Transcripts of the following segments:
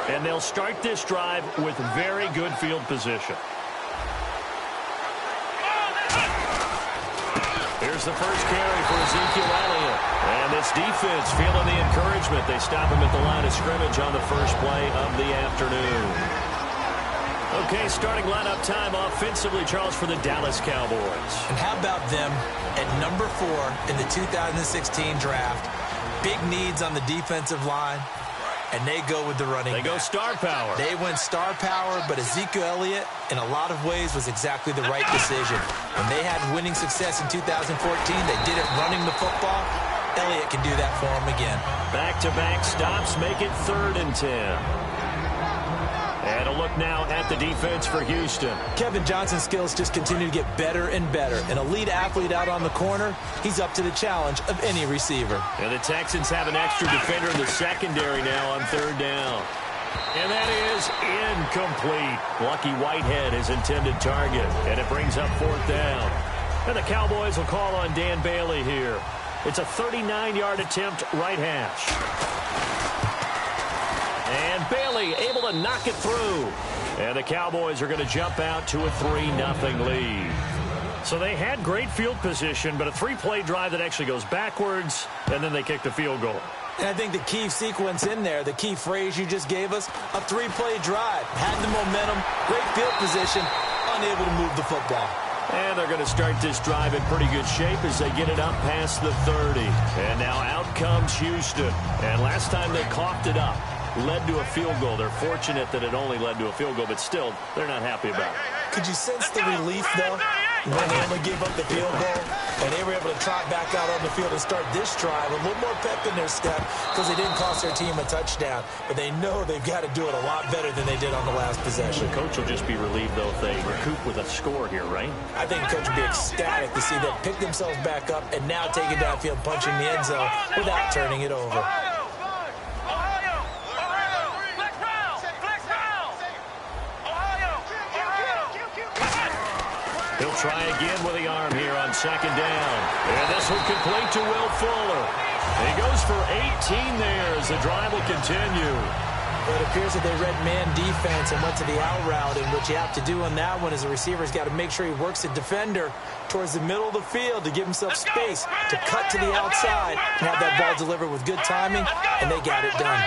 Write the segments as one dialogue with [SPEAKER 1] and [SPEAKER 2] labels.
[SPEAKER 1] And they'll start this drive with very good field position. Here's the first carry for Ezekiel Elliott. And this defense feeling the encouragement. They stop him at the line of scrimmage on the first play of the afternoon. Okay, starting lineup time offensively, Charles, for the Dallas Cowboys.
[SPEAKER 2] And how about them at number 4 in the 2016 draft? Big needs on the defensive line, and they go with the running back.
[SPEAKER 1] They go star power.
[SPEAKER 2] They went star power, but Ezekiel Elliott, in a lot of ways, was exactly the right decision. When they had winning success in 2014, they did it running the football. Elliott can do that for them again.
[SPEAKER 1] Back-to-back stops make it 3rd and 10. And a look now at the defense for Houston.
[SPEAKER 2] Kevin Johnson's skills just continue to get better and better. An elite athlete out on the corner, he's up to the challenge of any receiver.
[SPEAKER 1] And the Texans have an extra defender in the secondary now on 3rd down. And that is incomplete. Lucky Whitehead, his intended target. And it brings up 4th down. And the Cowboys will call on Dan Bailey here. It's a 39-yard attempt, right hash. And Bailey able to knock it through. And the Cowboys are going to jump out to a 3-0 lead. So they had great field position, but a 3-play drive that actually goes backwards, and then they kick the field goal.
[SPEAKER 2] And I think the key sequence in there, the key phrase you just gave us, a 3-play drive. Had the momentum, great field position, unable to move the football.
[SPEAKER 1] And they're going to start this drive in pretty good shape as they get it up past the 30. And now out comes Houston. And last time they coughed it up, led to a field goal. They're fortunate that it only led to a field goal, but still, they're not happy about it.
[SPEAKER 2] Could you sense the relief, though, when they only gave up the field goal? And they were able to trot back out on the field and start this drive. A little more pep in their step because they didn't cost their team a touchdown. But they know they've got to do it a lot better than they did on the last possession.
[SPEAKER 1] The coach will just be relieved, though, if they recoup with a score here, right?
[SPEAKER 2] I think the coach will be ecstatic to see them pick themselves back up and now take it downfield, punching the end zone without turning it over.
[SPEAKER 1] He'll try again with the arm here on 2nd down. And this one complete to Will Fuller. He goes for 18 there as the drive will continue.
[SPEAKER 2] But it appears that they read man defense and went to the out route. And what you have to do on that one is the receiver's got to make sure he works the defender towards the middle of the field to give himself space to cut to the outside and have that ball delivered with good timing, and they got it done.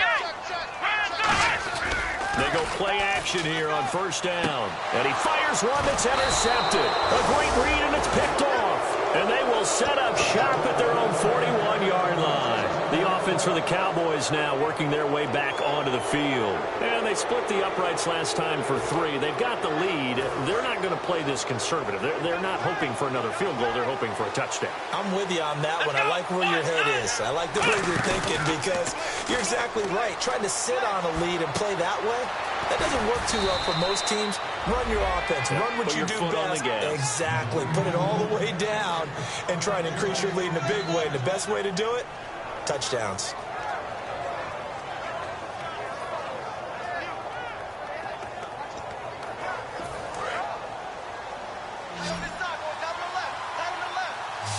[SPEAKER 1] They go play action here on 1st down. And he fires one that's intercepted. A great read, and it's picked off. And they will set up shop at their own 41-yard line. The offense for the Cowboys now working their way back onto the field. And they split the uprights last time for 3. They've got the lead. They're not going to play this conservative. They're not hoping for another field goal. They're hoping for a touchdown.
[SPEAKER 2] I'm with you on that one. I like where your head is. I like the way you're thinking because you're exactly right. Trying to sit on a lead and play that way, that doesn't work too well for most teams. Run your offense. Run what you do best. Exactly. Put it all the way down and try and increase your lead in a big way. And the best way to do it, touchdowns.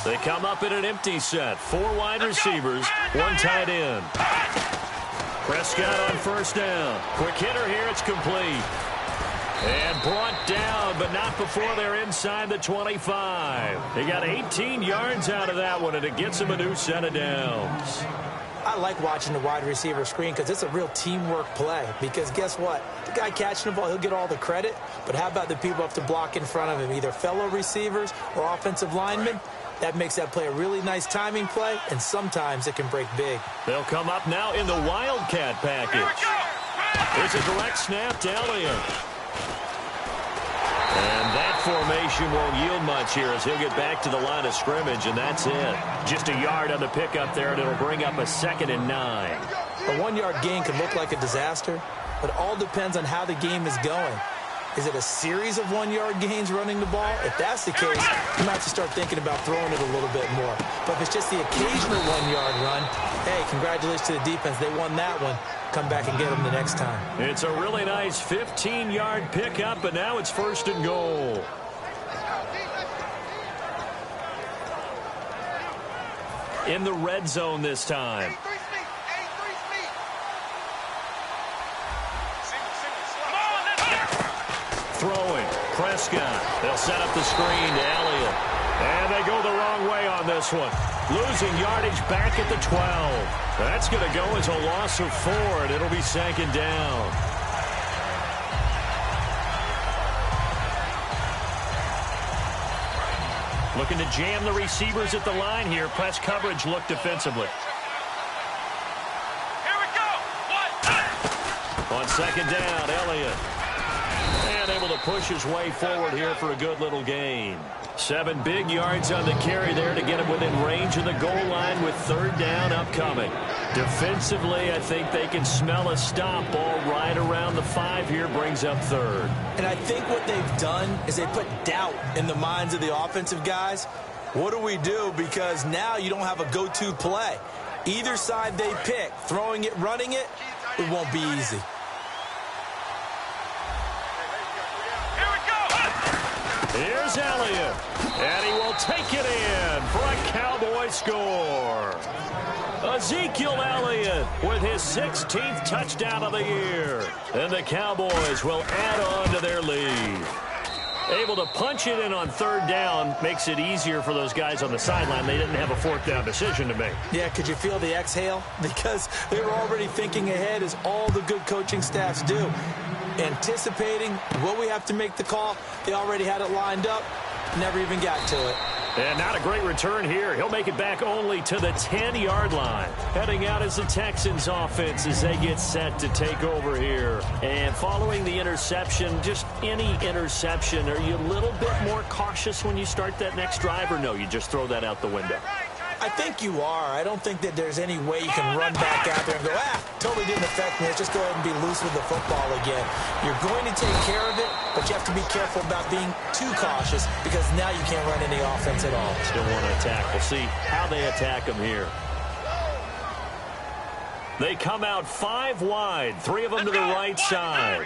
[SPEAKER 1] They come up in an empty set. 4 wide receivers, 1 tight end. Prescott on 1st down. Quick hitter here, it's complete. And brought down, but not before they're inside the 25. They got 18 yards out of that one, and it gets them a new set of downs.
[SPEAKER 2] I like watching the wide receiver screen because it's a real teamwork play. Because guess what? The guy catching the ball, he'll get all the credit. But how about the people up to block in front of him, either fellow receivers or offensive linemen? That makes that play a really nice timing play, and sometimes it can break big.
[SPEAKER 1] They'll come up now in the Wildcat package. There's a direct snap to Elliott. And that formation won't yield much here as he'll get back to the line of scrimmage, and that's it. Just a yard on the pickup there, and it'll bring up a 2nd and 9.
[SPEAKER 2] A 1-yard gain can look like a disaster, but it all depends on how the game is going. Is it a series of 1-yard gains running the ball? If that's the case, you might have to start thinking about throwing it a little bit more. But if it's just the occasional 1-yard run, hey, congratulations to the defense. They won that one. Come back and get them the next time.
[SPEAKER 1] It's a really nice 15-yard pickup, but now it's 1st and goal. In the red zone this time. throwing. Prescott. They'll set up the screen to Elliott. And they go the wrong way on this one. Losing yardage back at the 12. That's going to go as a loss of 4, and it'll be second down. Looking to jam the receivers at the line here. Press coverage look defensively.
[SPEAKER 3] Here we go.
[SPEAKER 1] On second down, Elliott. And able to push his way forward here for a good little gain. 7 big yards on the carry there to get him within range of the goal line with third down upcoming. Defensively, I think they can smell a stop. Ball right around the 5 here, brings up third.
[SPEAKER 2] And I think what they've done is they put doubt in the minds of the offensive guys. What do we do? Because now you don't have a go-to play. Either side they pick, throwing it, running it, it won't be easy.
[SPEAKER 1] Here's Elliott, and he will take it in for a Cowboy score. Ezekiel Elliott with his 16th touchdown of the year. And the Cowboys will add on to their lead. Able to punch it in on third down makes it easier for those guys on the sideline. They didn't have a fourth down decision to make.
[SPEAKER 2] Yeah, could you feel the exhale? Because they were already thinking ahead, as all the good coaching staffs do. Anticipating what we have to make the call. They already had it lined up. Never even got to it.
[SPEAKER 1] And not a great return here. He'll make it back only to the 10-yard line. Heading out as the Texans offense as they get set to take over here. And following the interception, just any interception, are you a little bit more cautious when you start that next drive, or no, you just throw that out the window?
[SPEAKER 2] I think you are. I don't think that there's any way you can run back out there and go, totally didn't affect me. Let's just go ahead and be loose with the football again. You're going to take care of it, but you have to be careful about being too cautious, because now you can't run any offense at all.
[SPEAKER 1] Still want to attack. We'll see how they attack them here. They come out 5 wide, 3 of them to the right side.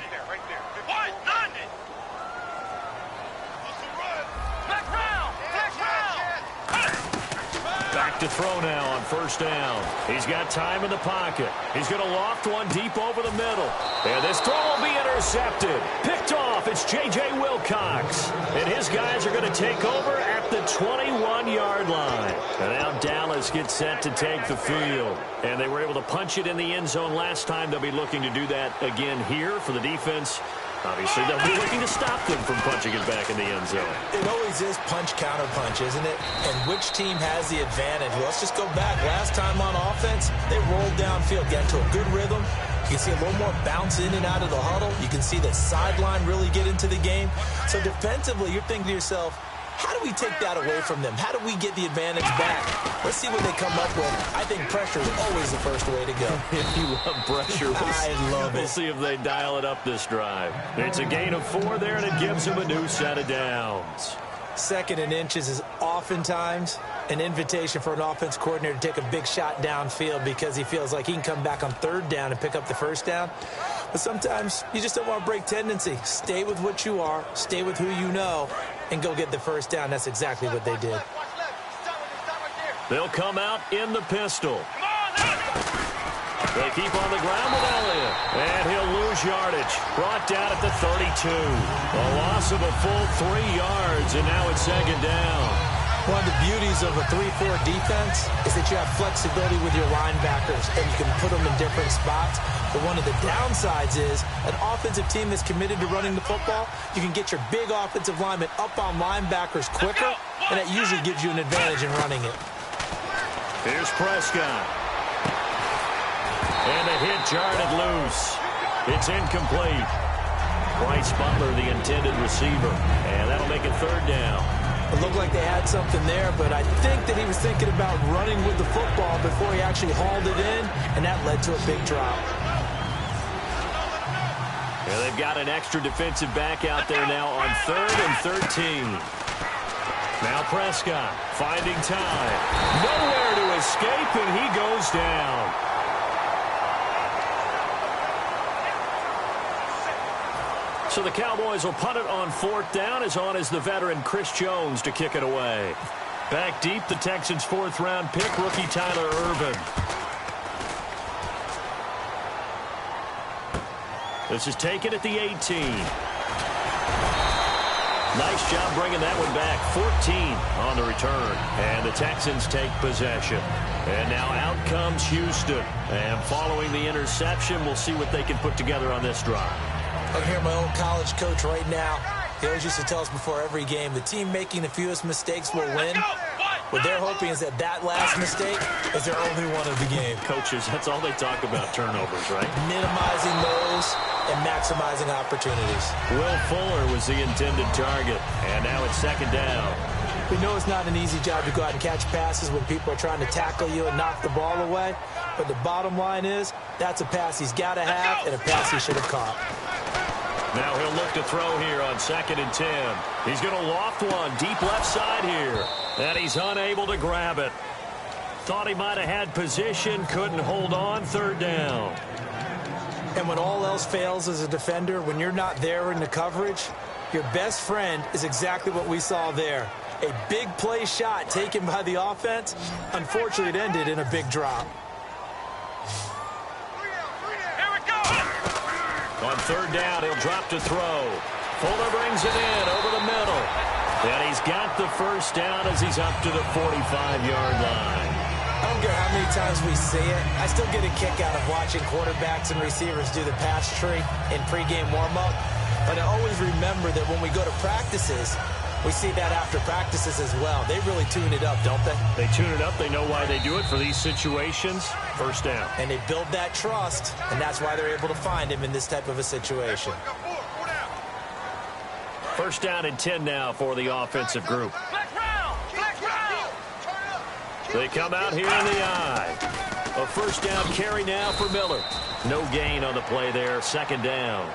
[SPEAKER 1] Back to throw now on first down. He's got time in the pocket. He's going to loft one deep over the middle. And this throw will be intercepted. Picked off. It's J.J. Wilcox. And his guys are going to take over at the 21-yard line. And now Dallas gets set to take the field. And they were able to punch it in the end zone last time. They'll be looking to do that again here for the defense. Obviously, they'll be looking to stop them from punching it back in the end zone. It
[SPEAKER 2] always is punch-counter-punch, isn't it? And which team has the advantage? Well, let's just go back. Last time on offense, they rolled downfield, got into a good rhythm. You can see a little more bounce in and out of the huddle. You can see the sideline really get into the game. So defensively, you're thinking to yourself, how do we take that away from them? How do we get the advantage back? Let's see what they come up with. I think pressure is always the first way to go.
[SPEAKER 1] If you love pressure,
[SPEAKER 2] I love it.
[SPEAKER 1] We'll see if they dial it up this drive. It's a gain of 4 there, and it gives them a new set of downs.
[SPEAKER 2] 2nd and inches is oftentimes an invitation for an offense coordinator to take a big shot downfield, because he feels like he can come back on 3rd down and pick up the 1st down. But sometimes you just don't want to break tendency. Stay with what you are, stay with who you know, and go get the 1st down. That's exactly what they did.
[SPEAKER 1] They'll come out in the pistol. They keep on the ground with Elliott. And he'll lose yardage. Brought down at the 32. A loss of a full 3 yards, and now it's 2nd down.
[SPEAKER 2] One of the beauties of a 3-4 defense is that you have flexibility with your linebackers, and you can put them in different spots. But one of the downsides is an offensive team that's committed to running the football, you can get your big offensive linemen up on linebackers quicker, and that usually gives you an advantage in running it.
[SPEAKER 1] Here's Prescott. And a hit jarred it loose. It's incomplete. Bryce Butler, the intended receiver. And that'll make it 3rd down.
[SPEAKER 2] It looked like they had something there, but I think that he was thinking about running with the football before he actually hauled it in, and that led to a big drop.
[SPEAKER 1] Yeah, they've got an extra defensive back out there now on 3rd and 13. Now Prescott finding time. Nowhere to escape, and he goes down. So the Cowboys will punt it on 4th down, as on is the veteran Chris Jones to kick it away. Back deep, the Texans' 4th-round pick, rookie Tyler Ervin. This is taken at the 18. Nice job bringing that one back. 14 on the return. And the Texans take possession. And now out comes Houston. And following the interception, we'll see what they can put together on this drive.
[SPEAKER 2] I can hear my own college coach right now. He always used to tell us before every game, the team making the fewest mistakes will win. What they're hoping is that that last mistake is their only one of the game.
[SPEAKER 1] Coaches, that's all they talk about, turnovers, right?
[SPEAKER 2] Minimizing those and maximizing opportunities.
[SPEAKER 1] Will Fuller was the intended target, and now it's second down.
[SPEAKER 2] We know it's not an easy job to go out and catch passes when people are trying to tackle you and knock the ball away, but the bottom line is that's a pass he's got to have and a pass he should have caught.
[SPEAKER 1] Now he'll look to throw here on 2nd and 10. He's going to loft one deep left side here, and he's unable to grab it. Thought he might have had position, couldn't hold on, 3rd down.
[SPEAKER 2] And when all else fails as a defender, when you're not there in the coverage, your best friend is exactly what we saw there. A big play shot taken by the offense. Unfortunately, it ended in a big drop.
[SPEAKER 1] On 3rd down, he'll drop to throw. Fuller brings it in over the middle. And he's got the first down as he's up to the 45-yard line.
[SPEAKER 2] I don't care how many times we see it. I still get a kick out of watching quarterbacks and receivers do the pass tree in pregame warm-up. But I always remember that when we go to practices, we see that after practices as well. They really tune it up, don't they?
[SPEAKER 1] They tune it up. They know why they do it for these situations. First down.
[SPEAKER 2] And they build that trust, and that's why they're able to find him in this type of a situation.
[SPEAKER 1] First down and 10 now for the offensive group. They come out here in the eye. A first down carry now for Miller. No gain on the play there. 2nd down.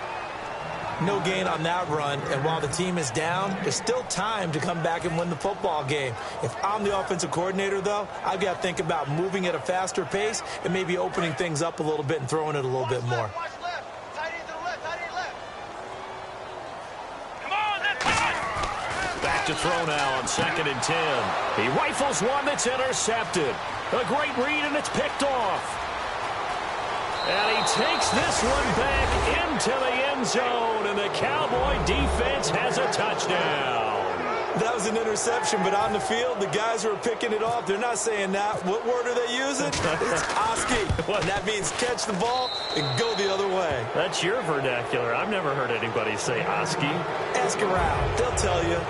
[SPEAKER 2] No gain on that run, and while the team is down, there's still time to come back and win the football game. If I'm the offensive coordinator, though, I've got to think about moving at a faster pace and maybe opening things up a little bit and throwing it a little bit more.
[SPEAKER 1] Back to throw now on 2nd and 10. He rifles one that's intercepted. A great read, and it's picked off. And he takes this one back into the end zone, and the Cowboy defense has a touchdown.
[SPEAKER 2] That was an interception, but on the field, the guys who are picking it off, they're not saying that. What word are they using? It's Oski. And that means catch the ball and go the other way.
[SPEAKER 1] That's your vernacular. I've never heard anybody say Oski.
[SPEAKER 2] Ask around. They'll tell you.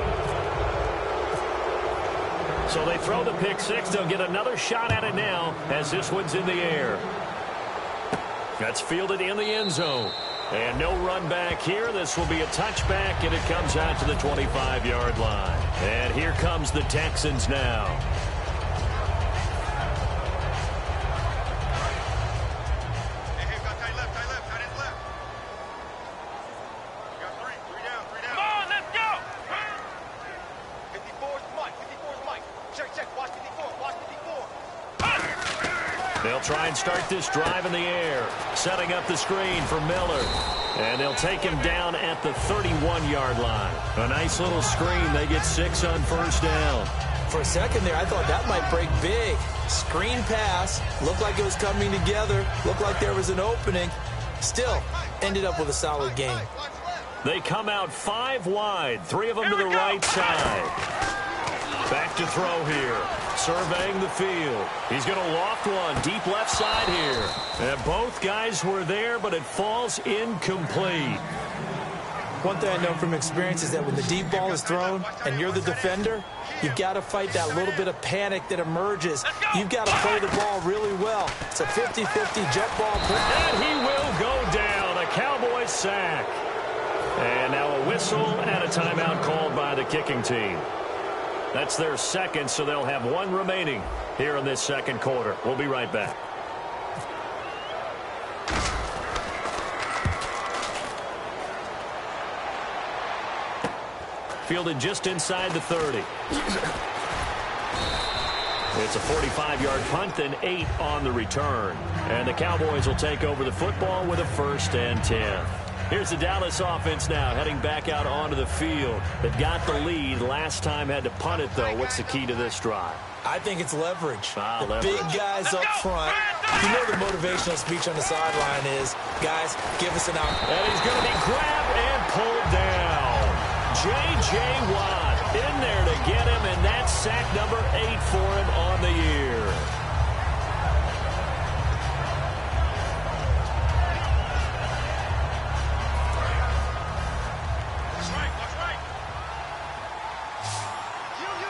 [SPEAKER 1] So they throw the pick six. They'll get another shot at it now as this one's in the air. That's fielded in the end zone. And no run back here. This will be a touchback, and it comes out to the 25-yard line. And here comes the Texans now. They'll try and start this drive in the air, setting up the screen for Miller. And they'll take him down at the 31-yard line. A nice little screen. They get 6 on first down.
[SPEAKER 2] For a second there, I thought that might break big. Screen pass. Looked like it was coming together. Looked like there was an opening. Still, ended up with a solid game.
[SPEAKER 1] They come out 5 wide. 3 of them to the right side. Back to throw here. Surveying the field. He's going to loft one deep left side here. And both guys were there, but it falls incomplete.
[SPEAKER 2] One thing I know from experience is that when the deep ball is thrown and you're the defender, you've got to fight that little bit of panic that emerges. You've got to play the ball really well. It's a 50-50 jet ball.
[SPEAKER 1] And he will go down. A Cowboy sack. And now a whistle and a timeout called by the kicking team. That's their second, so they'll have 1 remaining here in this second quarter. We'll be right back. Fielded just inside the 30. It's a 45-yard punt and 8 on the return. And the Cowboys will take over the football with a 1st and 10. Here's the Dallas offense now, heading back out onto the field. They've got the lead. Last time had to punt it, though. What's the key to this drive?
[SPEAKER 2] I think it's leverage.
[SPEAKER 1] Leverage.
[SPEAKER 2] Big guys up front. You know the motivational speech on the sideline is, guys, give us an out.
[SPEAKER 1] And he's going to be grabbed and pulled down. J.J. Watt in there to get him, and that's sack number 8 for him on the year.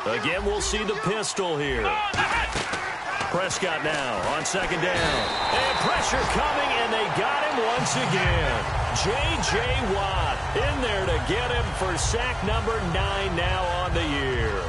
[SPEAKER 1] Again, we'll see the pistol here. Prescott now on second down. And pressure coming, and they got him once again. J.J. Watt in there to get him for sack number 9 now on the year.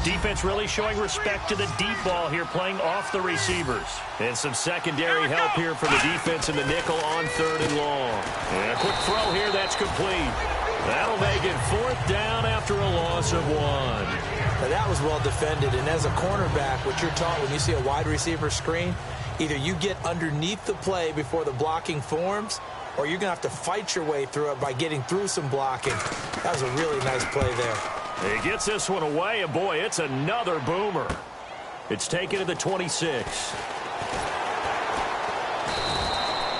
[SPEAKER 1] Defense really showing respect to the deep ball here, playing off the receivers. And some secondary help here for the defense in the nickel on 3rd and long. And a quick throw here, that's complete. That'll make it 4th down after a loss of 1.
[SPEAKER 2] Now that was well defended, and as a cornerback, what you're taught when you see a wide receiver screen, either you get underneath the play before the blocking forms, or you're going to have to fight your way through it by getting through some blocking. That was a really nice play there.
[SPEAKER 1] He gets this one away, and boy, it's another boomer. It's taken to the 26.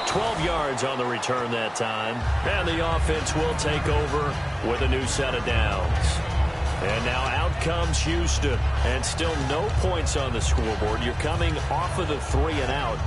[SPEAKER 1] 12 yards on the return that time. And the offense will take over with a new set of downs. And now out comes Houston. And still no points on the scoreboard. You're coming off of the 3 and out.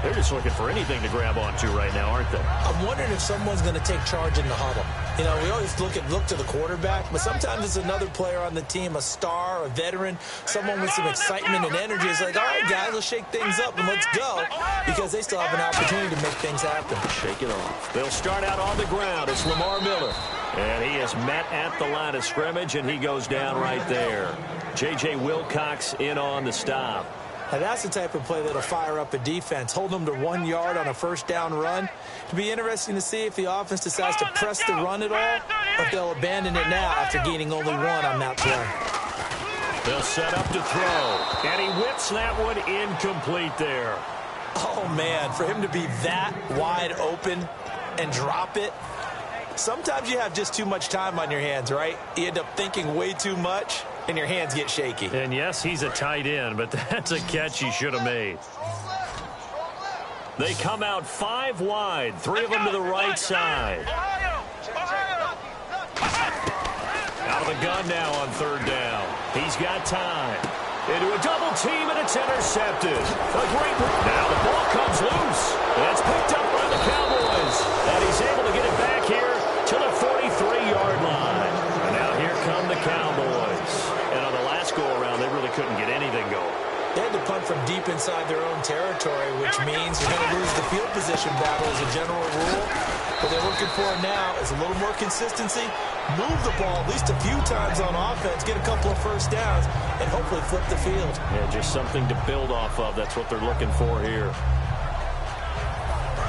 [SPEAKER 1] They're just looking for anything to grab onto right now, aren't they?
[SPEAKER 2] I'm wondering if someone's going to take charge in the huddle. You know, we always look to the quarterback, but sometimes it's another player on the team, a star, a veteran, someone with some excitement and energy. It's like, all right, guys, let's shake things up and let's go, because they still have an opportunity to make things happen.
[SPEAKER 1] Shake it off. They'll start out on the ground. It's Lamar Miller. And he is met at the line of scrimmage, and he goes down right there. J.J. Wilcox in on the stop.
[SPEAKER 2] Now, that's the type of play that'll fire up a defense. Hold them to 1 yard on a first down run. It'll be interesting to see if the offense decides to press the run at all, or if they'll abandon it now after gaining only 1 on that play.
[SPEAKER 1] They'll set up to throw, and he whips that one incomplete there.
[SPEAKER 2] Oh, man, for him to be that wide open and drop it. Sometimes you have just too much time on your hands, right? You end up thinking way too much, and your hands get shaky.
[SPEAKER 1] And yes, he's a tight end, but that's a catch he should have made. They come out 5 wide, 3 of them to the right side. Out of the gun now on 3rd down. He's got time. Into a double team, and it's intercepted. Now the ball comes loose. And it's picked up by the Cowboys. And he's able to get it back here to the 43-yard line. And now here come the Cowboys. And on the last go-around, they really couldn't get anything going.
[SPEAKER 2] They had to punt from deep inside their own territory, which means you're going to lose the field position battle as a general rule. What they're looking for now is a little more consistency, move the ball at least a few times on offense, get a couple of first downs, and hopefully flip the field.
[SPEAKER 1] Yeah, just something to build off of. That's what they're looking for here.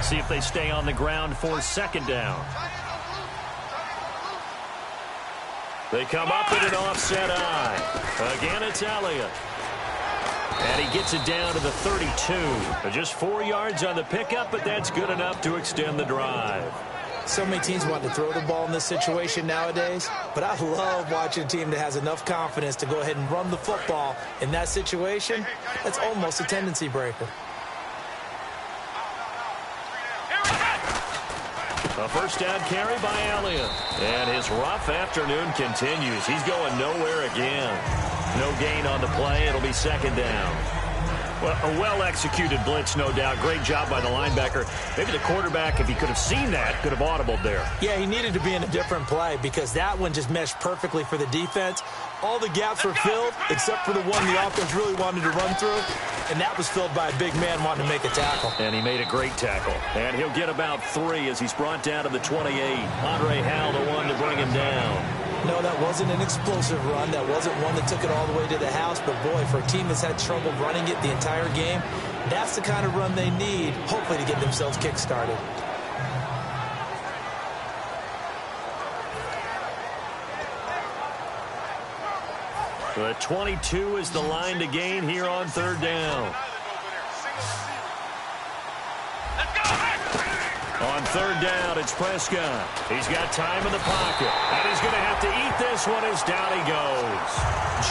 [SPEAKER 1] See if they stay on the ground for 2nd down. They come up with an offset eye. Again, it's Elliott. And he gets it down to the 32. Just 4 yards on the pickup, but that's good enough to extend the drive.
[SPEAKER 2] So many teams want to throw the ball in this situation nowadays, but I love watching a team that has enough confidence to go ahead and run the football in that situation. That's almost a tendency breaker.
[SPEAKER 1] A first down carry by Elliott. And his rough afternoon continues. He's going nowhere again. No gain on the play. It'll be 2nd down. Well, a well-executed blitz, no doubt. Great job by the linebacker. Maybe the quarterback, if he could have seen that, could have audibled there.
[SPEAKER 2] Yeah, he needed to be in a different play because that one just meshed perfectly for the defense. All the gaps were filled except for the one the offense really wanted to run through, and that was filled by a big man wanting to make a tackle.
[SPEAKER 1] And he made a great tackle. And he'll get about 3 as he's brought down to the 28. Andre Howell, the one to bring him down.
[SPEAKER 2] No, that wasn't an explosive run. That wasn't one that took it all the way to the house. But, boy, for a team that's had trouble running it the entire game, that's the kind of run they need, hopefully, to get themselves kick-started.
[SPEAKER 1] The 22 is the line to gain here on 3rd down. On 3rd down, it's Prescott. He's got time in the pocket, and he's going to have to eat this this one is down he goes.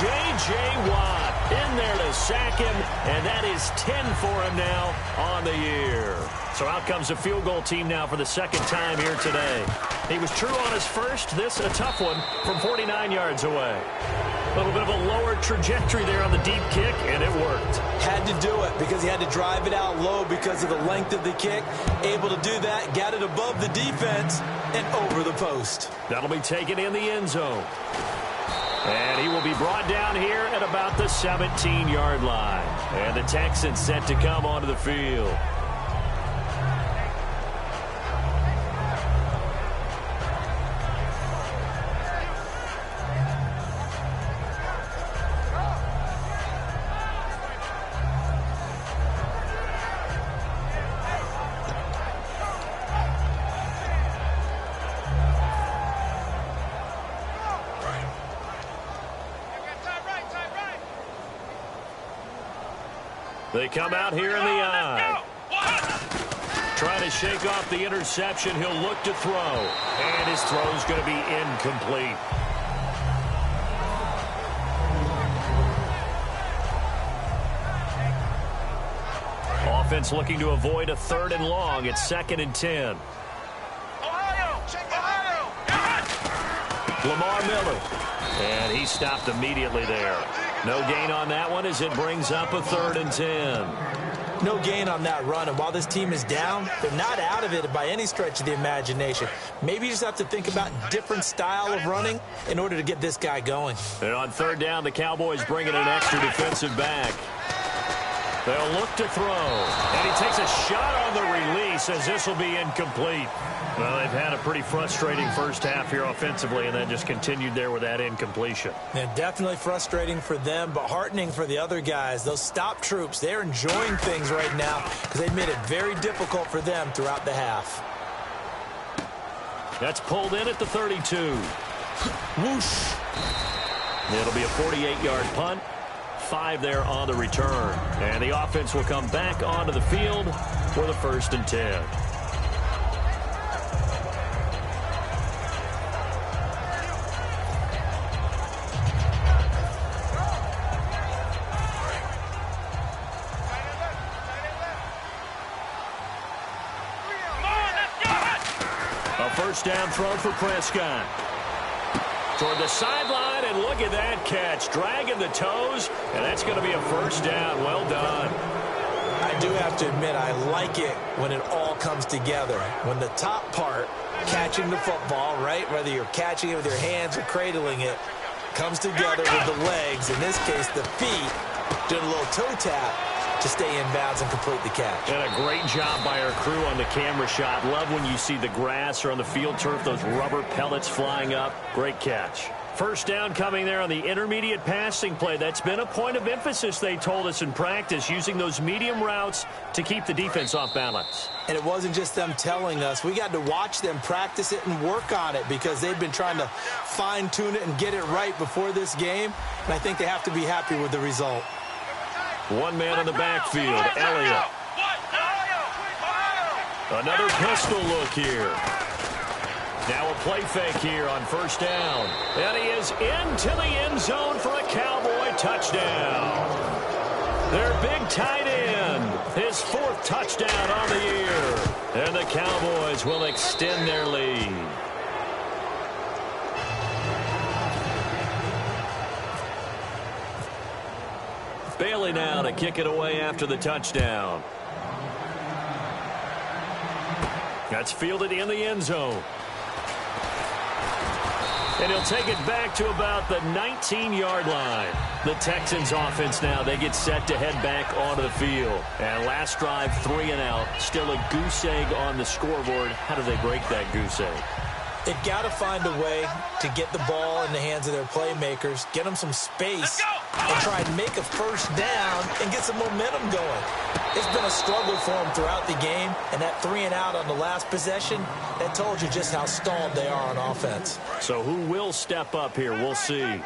[SPEAKER 1] J.J. Watt in there to sack him, and that is 10 for him now on the year. So out comes the field goal team now for the second time here today. He was true on his first. This a tough one from 49 yards away. A little bit of a lower trajectory there on the deep kick, and it worked.
[SPEAKER 2] Had to do it because he had to drive it out low because of the length of the kick. Able to do that, got it above the defense and over the post.
[SPEAKER 1] That'll be taken in the end zone. And he will be brought down here at about the 17-yard line. And the Texans set to come onto the field. They come out here in the eye. Trying to shake off the interception. He'll look to throw. And his throw's going to be incomplete. Offense looking to avoid a 3rd and long. It's 2nd and 10. Lamar Miller. And he stopped immediately there. No gain on that one as it brings up a 3rd and 10.
[SPEAKER 2] No gain on that run, and while this team is down, they're not out of it by any stretch of the imagination. Maybe you just have to think about different style of running in order to get this guy going.
[SPEAKER 1] And on 3rd down, the Cowboys bring in an extra defensive back. They'll look to throw, and he takes a shot on the release as this will be incomplete. Well, they've had a pretty frustrating first half here offensively and then just continued there with that incompletion.
[SPEAKER 2] Yeah, definitely frustrating for them, but heartening for the other guys. Those stop troops, they're enjoying things right now because they've made it very difficult for them throughout the half.
[SPEAKER 1] That's pulled in at the 32.
[SPEAKER 2] Whoosh.
[SPEAKER 1] It'll be a 48-yard punt. 5 there on the return. And the offense will come back onto the field for the 1st and 10. First down throw for Prescott. Toward the sideline, and look at that catch. Dragging the toes, and that's going to be a 1st down. Well done.
[SPEAKER 2] I do have to admit, I like it when it all comes together. When the top part, catching the football, right, whether you're catching it with your hands or cradling it, comes together with the legs, in this case the feet, doing a little toe tap to stay in bounds and complete the catch.
[SPEAKER 1] And a great job by our crew on the camera shot. Love when you see the grass or on the field turf, those rubber pellets flying up. Great catch. First down coming there on the intermediate passing play. That's been a point of emphasis, they told us in practice, using those medium routes to keep the defense off balance.
[SPEAKER 2] And it wasn't just them telling us. We got to watch them practice it and work on it because they've been trying to fine-tune it and get it right before this game. And I think they have to be happy with the result.
[SPEAKER 1] One man in the backfield, Elliott. Another pistol look here. Now a play fake here on 1st down. And he is into the end zone for a Cowboy touchdown. Their big tight end, his 4th touchdown on the year. And the Cowboys will extend their lead. Bailey now to kick it away after the touchdown. That's fielded in the end zone. And he'll take it back to about the 19-yard line. The Texans offense now, they get set to head back onto the field. And last drive, 3 and out. Still a goose egg on the scoreboard. How do they break that goose egg?
[SPEAKER 2] They've got to find a way to get the ball in the hands of their playmakers, get them some space, and try and make a 1st down and get some momentum going. It's been a struggle for them throughout the game, and that 3 and out on the last possession, that told you just how stalled they are on offense.
[SPEAKER 1] So who will step up here? We'll see.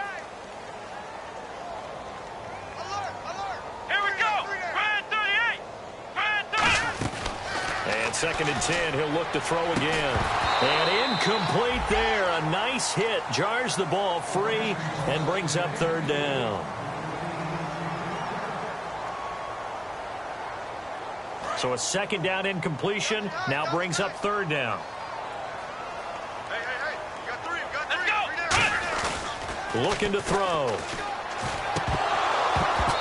[SPEAKER 1] 2nd and 10, he'll look to throw again. And incomplete there. A nice hit. Jars the ball free and brings up 3rd down. So a 2nd down incompletion now brings up 3rd down.
[SPEAKER 3] Hey, you got 3. Let's go.
[SPEAKER 1] Looking to throw.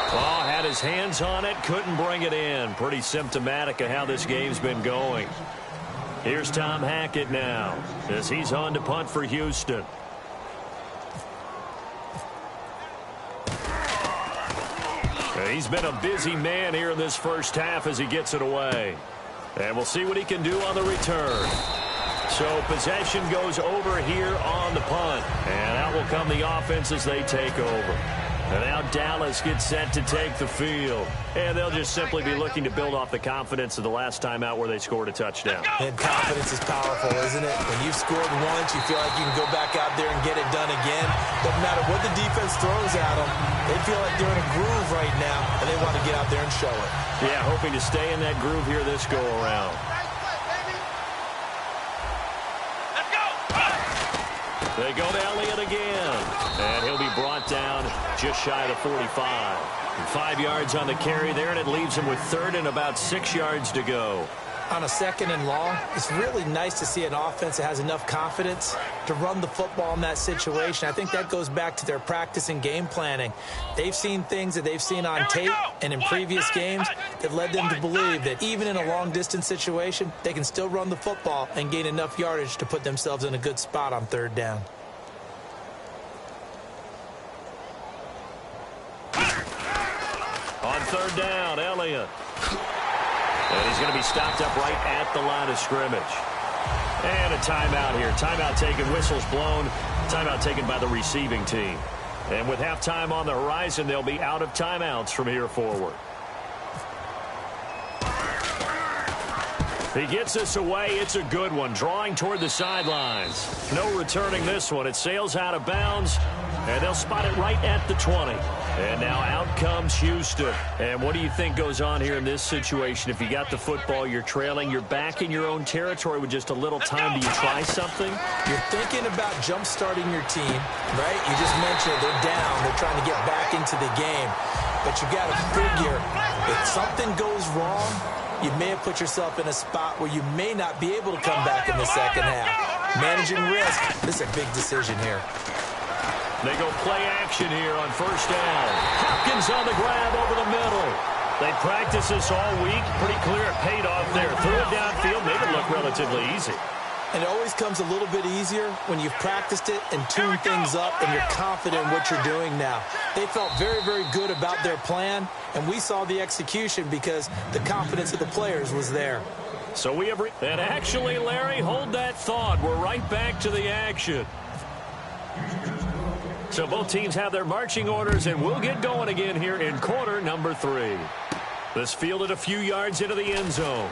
[SPEAKER 1] Oh, had his hands on it, couldn't bring it in. Pretty symptomatic of how this game's been going. Here's Tom Hackett now as he's on to punt for Houston. He's been a busy man here in this first half as he gets it away. And we'll see what he can do on the return. So possession goes over here on the punt. And out will come the offense as they take over. And now Dallas gets set to take the field. And they'll just simply be looking to build off the confidence of the last time out where they scored a touchdown.
[SPEAKER 2] And confidence is powerful, isn't it? When you've scored once, you feel like you can go back out there and get it done again. Doesn't matter what the defense throws at them. They feel like they're in a groove right now, and they want to get out there and show it.
[SPEAKER 1] Yeah, hoping to stay in that groove here this go-around. They go to Elliott again, and he'll be brought down just shy of the 45. 5 yards on the carry there, and it leaves him with 3rd and about 6 yards to go.
[SPEAKER 2] On a 2nd and long, it's really nice to see an offense that has enough confidence to run the football in that situation. I think that goes back to their practice and game planning. They've seen things that they've seen on tape and in previous games that led them to believe that even in a long-distance situation, they can still run the football and gain enough yardage to put themselves in a good spot on 3rd down.
[SPEAKER 1] On 3rd down, Elliott. And he's going to be stopped up right at the line of scrimmage. And a timeout here. Timeout taken, whistles blown. Timeout taken by the receiving team. And with halftime on the horizon, they'll be out of timeouts from here forward. He gets this away. It's a good one. Drawing toward the sidelines. No returning this one. It sails out of bounds. And they'll spot it right at the 20. And now out comes Houston. And what do you think goes on here in this situation? If you got the football, you're trailing, you're back in your own territory with just a little time. Do you try something?
[SPEAKER 2] You're thinking about jump-starting your team, right? You just mentioned it. They're down. They're trying to get back into the game. But you got to figure, if something goes wrong, you may have put yourself in a spot where you may not be able to come back in the 2nd half. Managing risk, this is a big decision here.
[SPEAKER 1] They go play action here on 1st down. Hopkins on the grab over the middle. They practice this all week. Pretty clear it paid off there. Threw it downfield, made it look relatively easy.
[SPEAKER 2] And it always comes a little bit easier when you've practiced it and tuned things up and you're confident in what you're doing now. They felt very, very good about their plan, and we saw the execution because the confidence of the players was there.
[SPEAKER 1] So we have... And actually, Larry, hold that thought. We're right back to the action. So both teams have their marching orders, and we'll get going again here in quarter number 3. This fielded a few yards into the end zone.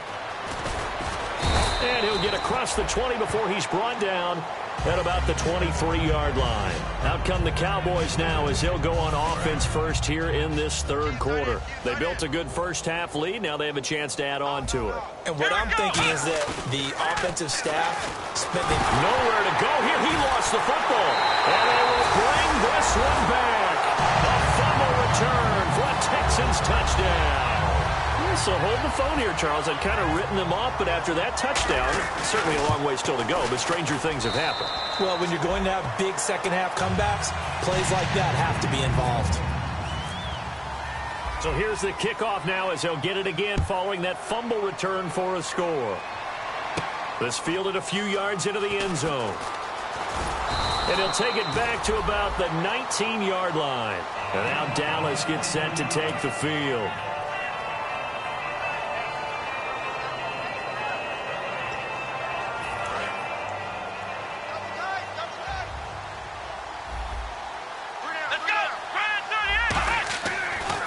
[SPEAKER 1] And he'll get across the 20 before he's brought down at about the 23-yard line. Out come the Cowboys now as they'll go on offense first here in this 3rd quarter. They built a good first-half lead. Now they have a chance to add on to it.
[SPEAKER 2] And what I'm thinking is that the offensive staff spending
[SPEAKER 1] nowhere to go here. He lost the football. And they will bring this one back. A fumble return for a Texans touchdown. So hold the phone here, Charles. I'd kind of written them off, but after that touchdown, certainly a long way still to go, but stranger things have happened.
[SPEAKER 2] Well, when you're going to have big second-half comebacks, plays like that have to be involved.
[SPEAKER 1] So here's the kickoff now as they'll get it again following that fumble return for a score. This fielded a few yards into the end zone. And he'll take it back to about the 19-yard line. And now Dallas gets set to take the field.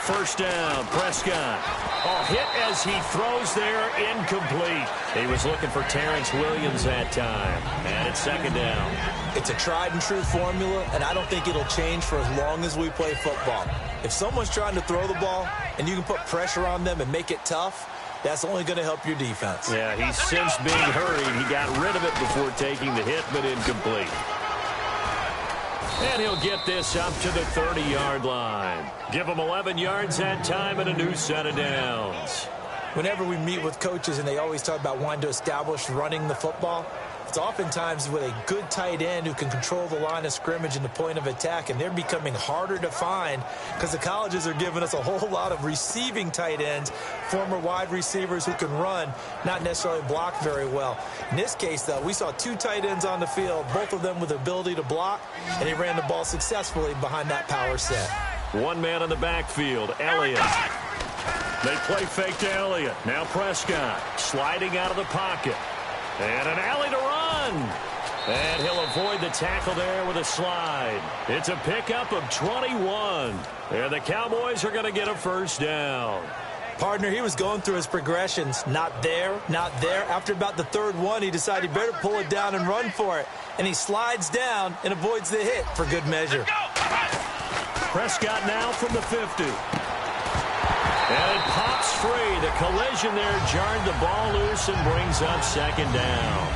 [SPEAKER 1] First down, Prescott. Oh, hit as he throws there, incomplete. He was looking for Terrence Williams that time. And it's 2nd down.
[SPEAKER 2] It's a tried-and-true formula, and I don't think it'll change for as long as we play football. If someone's trying to throw the ball and you can put pressure on them and make it tough, That's only going to help your defense.
[SPEAKER 1] Yeah, he's since being hurried. He got rid of it before taking the hit, but incomplete. And he'll get this up to the 30-yard line. Give him 11 yards that time and a new set of downs.
[SPEAKER 2] Whenever we meet with coaches and they always talk about wanting to establish running the football, it's oftentimes with a good tight end who can control the line of scrimmage and the point of attack, and they're becoming harder to find because the colleges are giving us a whole lot of receiving tight ends, former wide receivers who can run, not necessarily block very well. In this case, though, we saw two tight ends on the field, both of them with the ability to block, and he ran the ball successfully behind that power set.
[SPEAKER 1] One man in the backfield, Elliott. They play fake to Elliott. Now Prescott sliding out of the pocket. And an alley to run. And he'll avoid the tackle there with a slide. It's a pickup of 21. And the Cowboys are going to get a first down.
[SPEAKER 2] Partner, he was going through his progressions. Not there, not there. After about the third one, he decided he better pull it down and run for it. And he slides down and avoids the hit for good measure.
[SPEAKER 1] Prescott now from the 50. And it pops free. The collision there jarred the ball loose and brings up second down.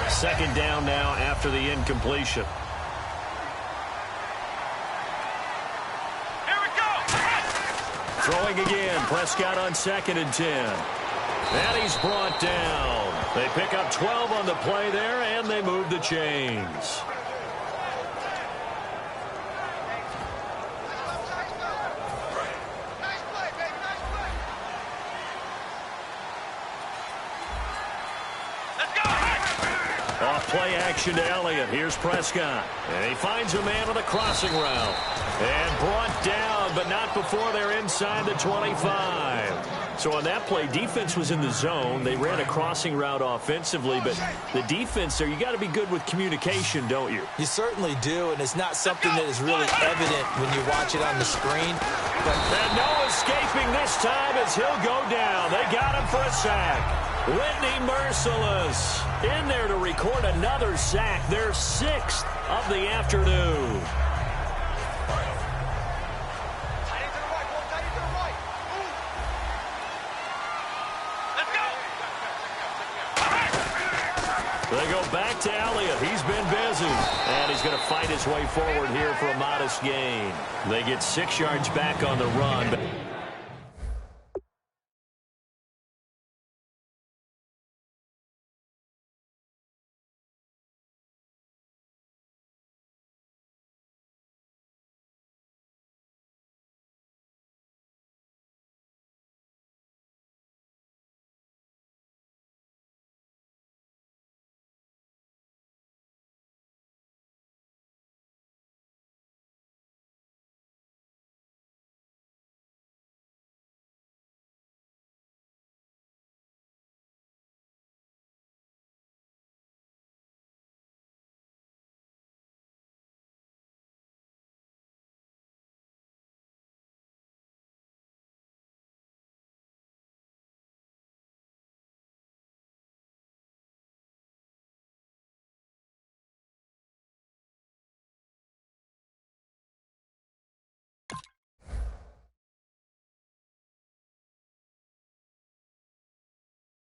[SPEAKER 1] Second down now after the incompletion.
[SPEAKER 3] Here we go.
[SPEAKER 1] Throwing again. Prescott on 2nd and 10. And he's brought down. They pick up 12 on the play there, and they move the chains. Play action to Elliott. Here's Prescott. And he finds a man on the crossing route. And brought down, but not before they're inside the 25. So on that play, defense was in the zone. They ran a crossing route offensively, but the defense there, you got to be good with communication, don't you?
[SPEAKER 2] You certainly do, and it's not something that is really evident when you watch it on the screen.
[SPEAKER 1] And no escaping this time as he'll go down. They got him for a sack. Whitney Merciless in there to record another sack, their 6th of the afternoon. They go back to Elliott. He's been busy. And he's going to fight his way forward here for a modest gain. They get 6 yards back on the run.